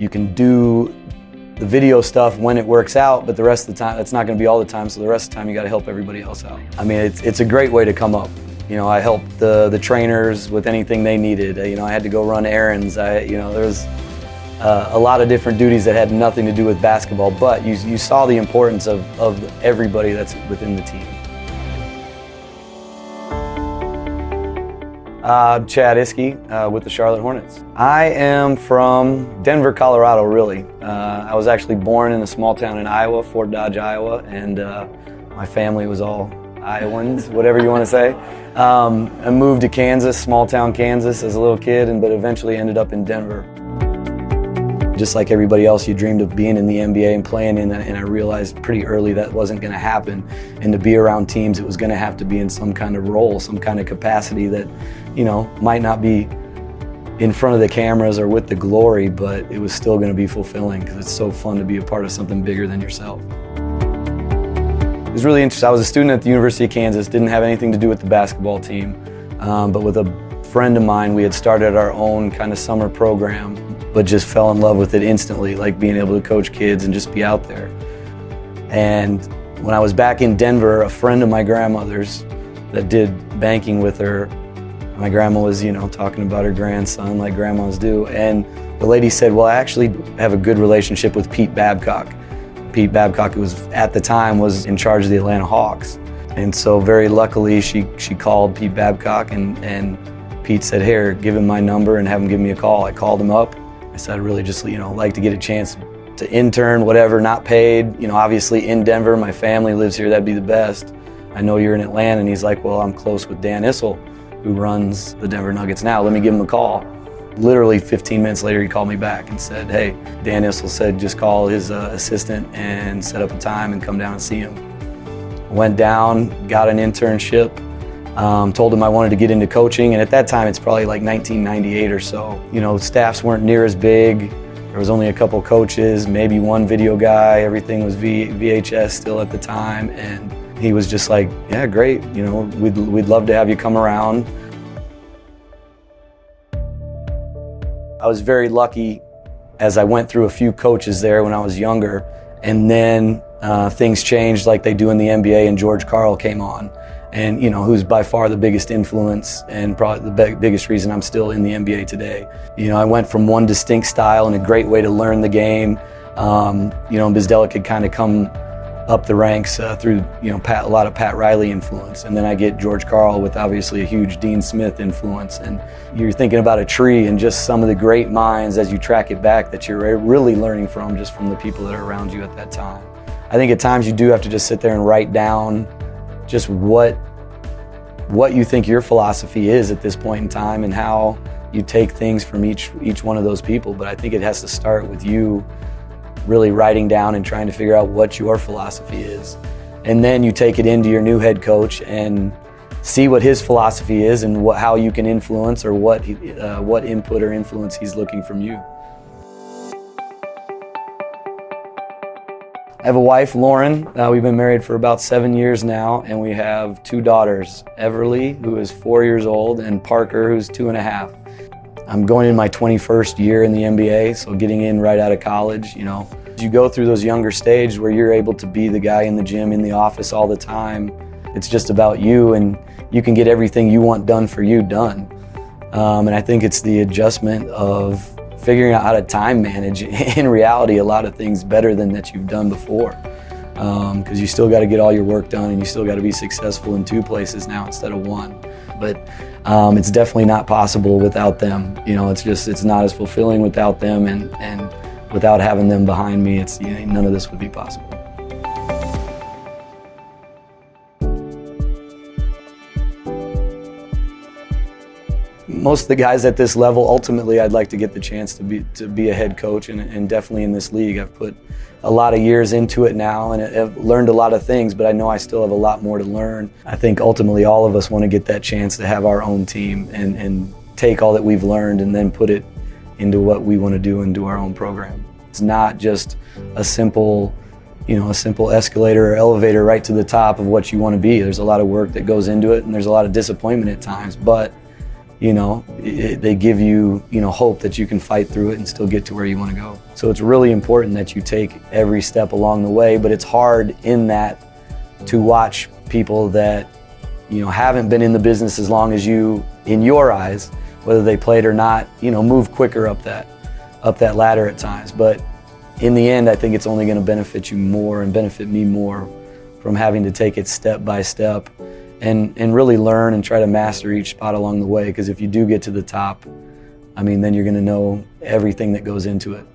You can do the video stuff when it works out, but the rest of the time, it's not going to be all the time, so the rest of the time you got to help everybody else out. I mean, it's a great way to come up. You know, I helped the trainers with anything they needed. You know, I had to go run errands. There's a lot of different duties that had nothing to do with basketball, but you saw the importance of everybody that's within the team. Chad Iske with the Charlotte Hornets. I am from Denver, Colorado, really. I was actually born in a small town in Iowa, Fort Dodge, Iowa, and my family was all Iowans, whatever you want to say. I moved to Kansas, small town Kansas, as a little kid, but eventually ended up in Denver. Just like everybody else, you dreamed of being in the NBA and playing in it, and I realized pretty early that wasn't going to happen. And to be around teams, it was going to have to be in some kind of role, some kind of capacity that, you know, might not be in front of the cameras or with the glory, but it was still going to be fulfilling because it's so fun to be a part of something bigger than yourself. It was really interesting. I was a student at the University of Kansas, didn't have anything to do with the basketball team, but with a friend of mine, we had started our own kind of summer program, but just fell in love with it instantly, like being able to coach kids and just be out there. And when I was back in Denver, a friend of my grandmother's that did banking with her, my grandma was, you know, talking about her grandson like grandmas do, and the lady said, well, I actually have a good relationship with Pete Babcock. Pete Babcock, who was at the time was in charge of the Atlanta Hawks. And so very luckily she called Pete Babcock and Pete said, here, give him my number and have him give me a call. I called him up. I said, I'd really just, you know, like to get a chance to intern, whatever, not paid. You know, obviously in Denver, my family lives here, that'd be the best. I know you're in Atlanta. And he's like, well, I'm close with Dan Issel, who runs the Denver Nuggets now. Let me give him a call. Literally 15 minutes later, he called me back and said, hey, Dan Issel said just call his assistant and set up a time and come down and see him. Went down, got an internship, told him I wanted to get into coaching, and at that time it's probably like 1998 or so. You know, staffs weren't near as big. There was only a couple coaches, maybe one video guy. Everything was VHS still at the time, and he was just like, yeah, great. You know, we'd love to have you come around. I was very lucky as I went through a few coaches there when I was younger, and then things changed like they do in the NBA, and George Karl came on. And, you know, who's by far the biggest influence and probably the biggest reason I'm still in the NBA today. You know, I went from one distinct style and a great way to learn the game. You know, Bizdelic had kind of come up the ranks through, you know, a lot of Pat Riley influence. And then I get George Karl with obviously a huge Dean Smith influence. And you're thinking about a tree and just some of the great minds as you track it back that you're really learning from just from the people that are around you at that time. I think at times you do have to just sit there and write down just what you think your philosophy is at this point in time and how you take things from each one of those people. But I think it has to start with you really writing down and trying to figure out what your philosophy is. And then you take it into your new head coach and see what his philosophy is and how you can influence or what input or influence he's looking from you. I have a wife, Lauren. We've been married for about 7 years now, and we have 2 daughters, Everly, who is 4 years old, and Parker, who's 2.5. I'm going in my 21st year in the NBA, so getting in right out of college, you know. You go through those younger stages where you're able to be the guy in the gym, in the office all the time. It's just about you, and you can get everything you want done for you done. And I think it's the adjustment of figuring out how to time manage, in reality, a lot of things better than that you've done before. Because you still got to get all your work done and you still got to be successful in 2 places now instead of 1. But it's definitely not possible without them. You know, it's not as fulfilling without them, and without having them behind me, you know, none of this would be possible. Most of the guys at this level, ultimately, I'd like to get the chance to be a head coach, and definitely in this league. I've put a lot of years into it now, and I've learned a lot of things, but I know I still have a lot more to learn. I think ultimately all of us want to get that chance to have our own team and take all that we've learned and then put it into what we want to do and do our own program. It's not just a simple escalator or elevator right to the top of what you want to be. There's a lot of work that goes into it, and there's a lot of disappointment at times, but they give you, hope that you can fight through it and still get to where you want to go. So it's really important that you take every step along the way, but it's hard in that to watch people that, haven't been in the business as long as you, in your eyes, whether they played or not, move quicker up that ladder at times. But in the end, I think it's only going to benefit you more and benefit me more from having to take it step by step and really learn and try to master each spot along the way. Because if you do get to the top, then you're going to know everything that goes into it.